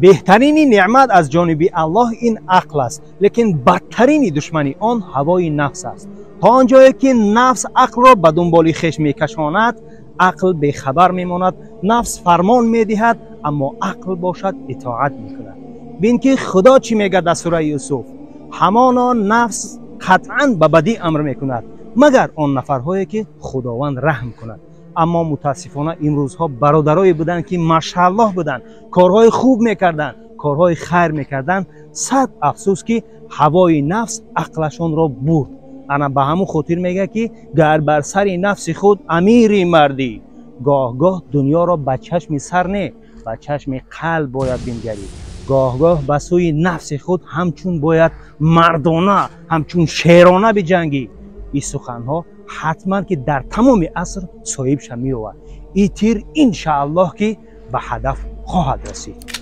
بهترین نعمت از جانب الله این عقل است، لیکن بدترین دشمنی آن هوای نفس است. تا آنجایی که نفس عقل را به دنبال خویش میکشاند، عقل بیخبر میماند. نفس فرمان میدهد اما عقل باشد اطاعت میکند. ببین که خدا چی میگه در سوره یوسف: همانا نفس قطعا به بدی امر میکند مگر آن نفرهایی که خداوند رحم کند. اما متاسفانه امروزها برادرایی بودن که ماشاءالله بودن، کارهای خوب میکردن، کارهای خیر میکردن. صد افسوس که هوای نفس عقلشون را برد. انا به همون خاطر میگه که گر بر سر نفس خود امیری مردی، گاه گاه دنیا را به چشم سر نه، به چشم قلب باید بنگری. گاه گاه به سوی نفس خود همچون باید مردانه، همچون شیرانه بجنگی. این سخنها حتما که در تمام عصر صاحبش می آورد. این تیر انشاءالله که به هدف خواهد رسید.